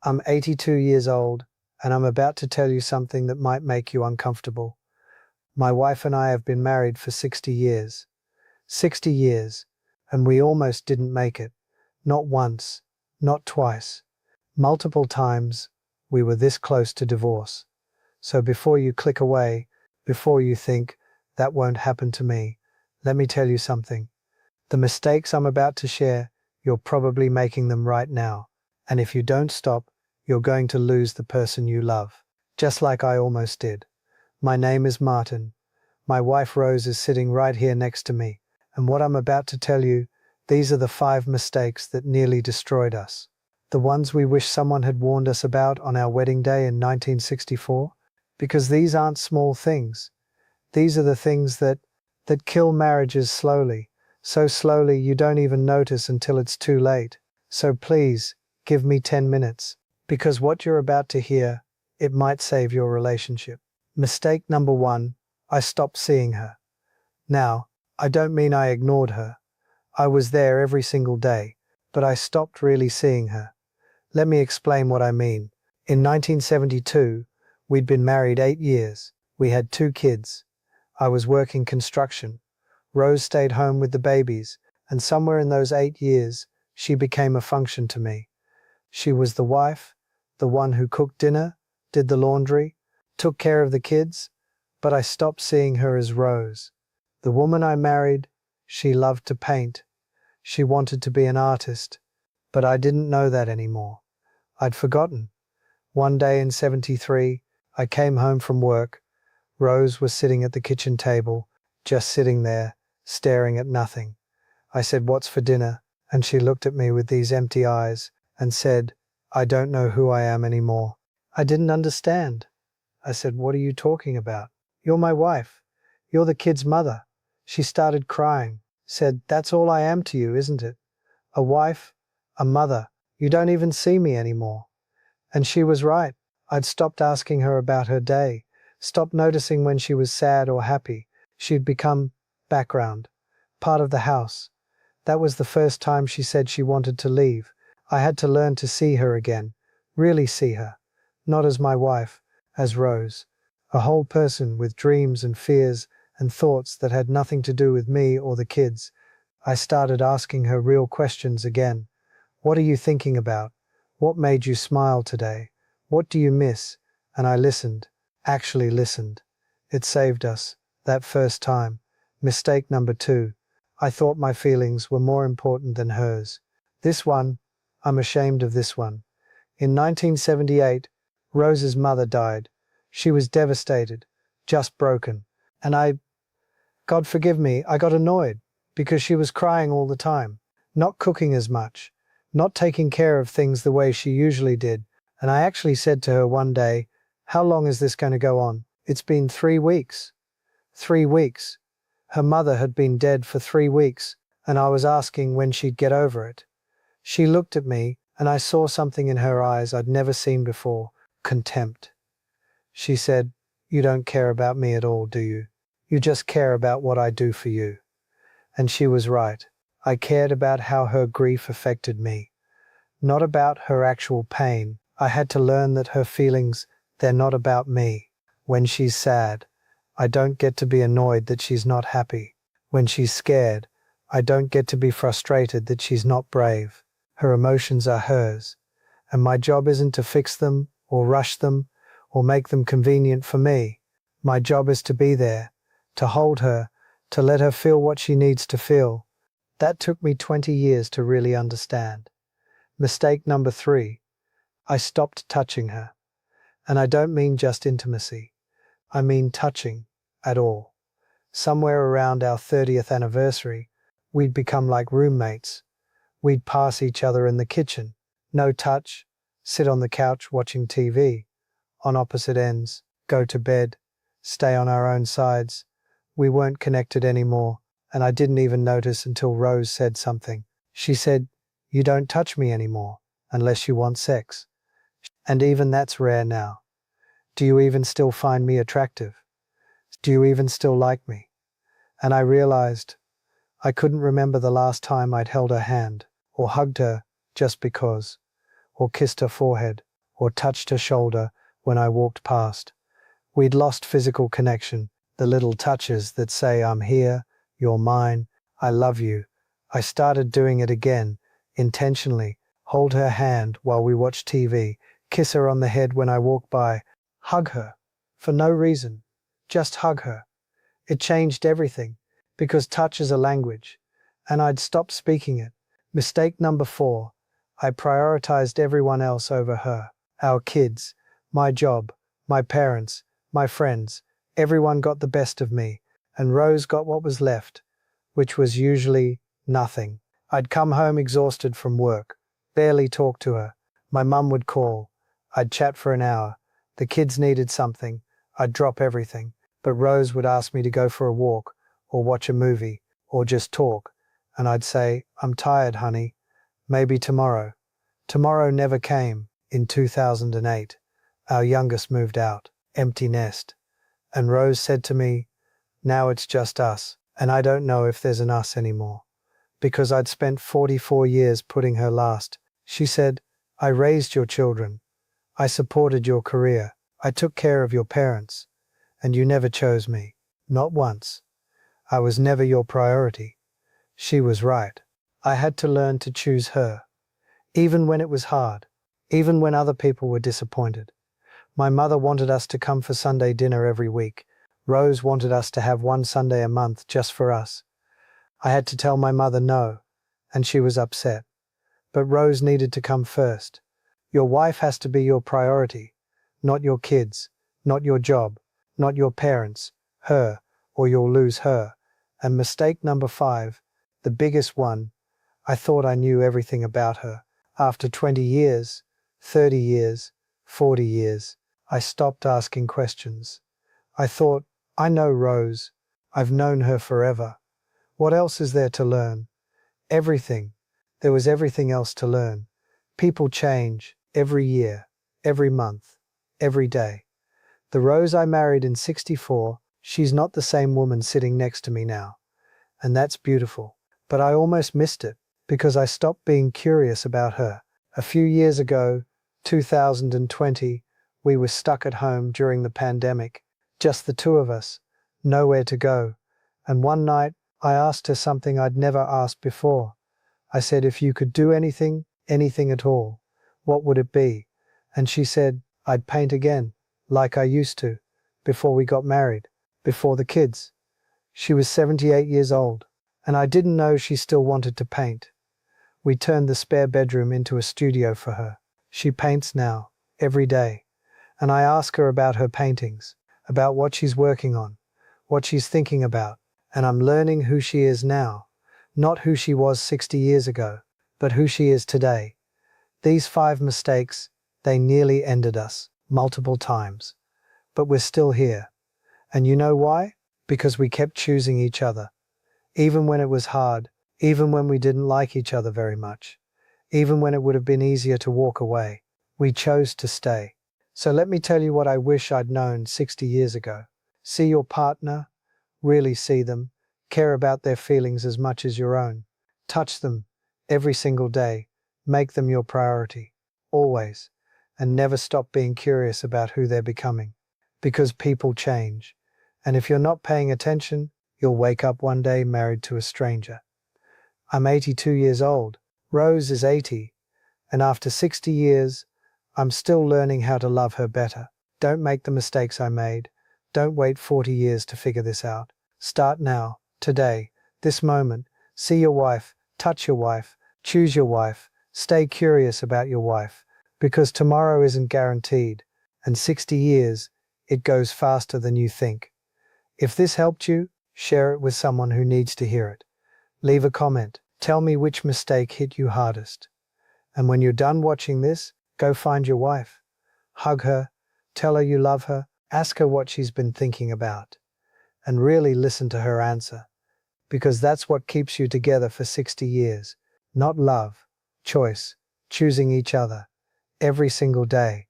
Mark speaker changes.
Speaker 1: I'm 82 years old, and I'm about to tell you something that might make you uncomfortable. My wife and I have been married for 60 years. 60 years, and we almost didn't make it. Not once, not twice. Multiple times, we were this close to divorce. So before you click away, before you think, that won't happen to me, let me tell you something. The mistakes I'm about to share, you're probably making them right now. And if you don't stop, you're going to lose the person you love. Just like I almost did. My name is Martin. My wife Rose is sitting right here next to me. And what I'm about to tell you, these are the 5 mistakes that nearly destroyed us. The ones we wish someone had warned us about on our wedding day in 1964. Because these aren't small things. These are the things that kill marriages slowly. So slowly you don't even notice until it's too late. So please, give me 10 minutes. Because what you're about to hear, it might save your relationship. Mistake number 1, I stopped seeing her. Now, I don't mean I ignored her. I was there every single day, but I stopped really seeing her. Let me explain what I mean. In 1972, we'd been married 8 years. We had 2 kids. I was working construction. Rose stayed home with the babies, and somewhere in those 8 years, she became a function to me. She was the wife, the one who cooked dinner, did the laundry, took care of the kids, but I stopped seeing her as Rose. The woman I married, she loved to paint. She wanted to be an artist, but I didn't know that anymore. I'd forgotten. One day in '73, I came home from work. Rose was sitting at the kitchen table, just sitting there, staring at nothing. I said, "What's for dinner?" And she looked at me with these empty eyes and said, "I don't know who I am anymore." I didn't understand. I said, "What are you talking about? You're my wife. You're the kid's mother." She started crying, said, "That's all I am to you, isn't it? A wife, a mother. You don't even see me anymore." And she was right. I'd stopped asking her about her day, stopped noticing when she was sad or happy. She'd become background, part of the house. That was the first time she said she wanted to leave. I had to learn to see her again, really see her, not as my wife, as Rose, a whole person with dreams and fears and thoughts that had nothing to do with me or the kids. I started asking her real questions again. What are you thinking about? What made you smile today? What do you miss? And I listened, actually listened. It saved us, that first time. Mistake number 2. I thought my feelings were more important than hers. This one, I'm ashamed of this one. In 1978, Rose's mother died. She was devastated, just broken. And God forgive me, I got annoyed because she was crying all the time, not cooking as much, not taking care of things the way she usually did. And I actually said to her one day, "How long is this going to go on?" "It's been 3 weeks." 3 weeks. Her mother had been dead for 3 weeks, and I was asking when she'd get over it. She looked at me, and I saw something in her eyes I'd never seen before: contempt. She said, "You don't care about me at all, do you? You just care about what I do for you." And she was right. I cared about how her grief affected me, not about her actual pain. I had to learn that her feelings, they're not about me. When she's sad, I don't get to be annoyed that she's not happy. When she's scared, I don't get to be frustrated that she's not brave. Her emotions are hers, and my job isn't to fix them or rush them or make them convenient for me. My job is to be there, to hold her, to let her feel what she needs to feel. That took me 20 years to really understand. Mistake number 3. I stopped touching her. And I don't mean just intimacy. I mean touching, at all. Somewhere around our 30th anniversary, we'd become like roommates. We'd pass each other in the kitchen. No touch, sit on the couch watching TV. On opposite ends, go to bed, stay on our own sides. We weren't connected anymore, and I didn't even notice until Rose said something. She said, "You don't touch me anymore, unless you want sex." And even that's rare now. Do you even still find me attractive? Do you even still like me? And I realized I couldn't remember the last time I'd held her hand, or hugged her just because, or kissed her forehead. or touched her shoulder when I walked past. We'd lost physical connection, the little touches that say, I'm here, you're mine, I love you. I started doing it again, intentionally. Hold her hand while we watch TV, kiss her on the head when I walk by, hug her. For no reason. Just hug her. It changed everything, because touch is a language, and I'd stopped speaking it. Mistake number 4. I prioritized everyone else over her. Our kids, my job, my parents, my friends, everyone got the best of me, and Rose got what was left, which was usually nothing. I'd come home exhausted from work, barely talk to her. My mum would call. I'd chat for an hour. The kids needed something. I'd drop everything. But Rose would ask me to go for a walk, or watch a movie, or just talk. And I'd say, I'm tired, honey. Maybe tomorrow. Tomorrow never came. In 2008, our youngest moved out. Empty nest. And Rose said to me, now it's just us. And I don't know if there's an us anymore. Because I'd spent 44 years putting her last. She said, I raised your children. I supported your career. I took care of your parents. And you never chose me. Not once. I was never your priority. She was right. I had to learn to choose her. Even when it was hard. Even when other people were disappointed. My mother wanted us to come for Sunday dinner every week. Rose wanted us to have one Sunday a month just for us. I had to tell my mother no, and she was upset. But Rose needed to come first. Your wife has to be your priority, not your kids, not your job, not your parents, her, or you'll lose her. And mistake number 5, the biggest one, I thought I knew everything about her. After 20 years, 30 years, 40 years, I stopped asking questions. I thought, I know Rose. I've known her forever. What else is there to learn? Everything. There was everything else to learn. People change every year, every month, every day. The Rose I married in 64, she's not the same woman sitting next to me now. And that's beautiful. But I almost missed it, because I stopped being curious about her. A few years ago, 2020, we were stuck at home during the pandemic, just the two of us, nowhere to go. And one night, I asked her something I'd never asked before. I said, if you could do anything, anything at all, what would it be? And she said, I'd paint again, like I used to, before we got married, before the kids. She was 78 years old, and I didn't know she still wanted to paint. We turned the spare bedroom into a studio for her. She paints now, every day. And I ask her about her paintings, about what she's working on, what she's thinking about. And I'm learning who she is now, not who she was 60 years ago, but who she is today. These 5 mistakes, they nearly ended us, multiple times. But we're still here. And you know why? Because we kept choosing each other. Even when it was hard, even when we didn't like each other very much, even when it would have been easier to walk away, we chose to stay. So let me tell you what I wish I'd known 60 years ago. See your partner, really see them, care about their feelings as much as your own. Touch them every single day. Make them your priority, always. And never stop being curious about who they're becoming. Because people change. And if you're not paying attention, you'll wake up one day married to a stranger. I'm 82 years old. Rose is 80. And after 60 years, I'm still learning how to love her better. Don't make the mistakes I made. Don't wait 40 years to figure this out. Start now, today, this moment. See your wife, touch your wife, choose your wife, stay curious about your wife, because tomorrow isn't guaranteed, and 60 years, it goes faster than you think. If this helped you, share it with someone who needs to hear it. Leave a comment. Tell me which mistake hit you hardest. And when you're done watching this, go find your wife. Hug her, tell her you love her, ask her what she's been thinking about. And really listen to her answer. Because that's what keeps you together for 60 years. Not love, choice, choosing each other, every single day.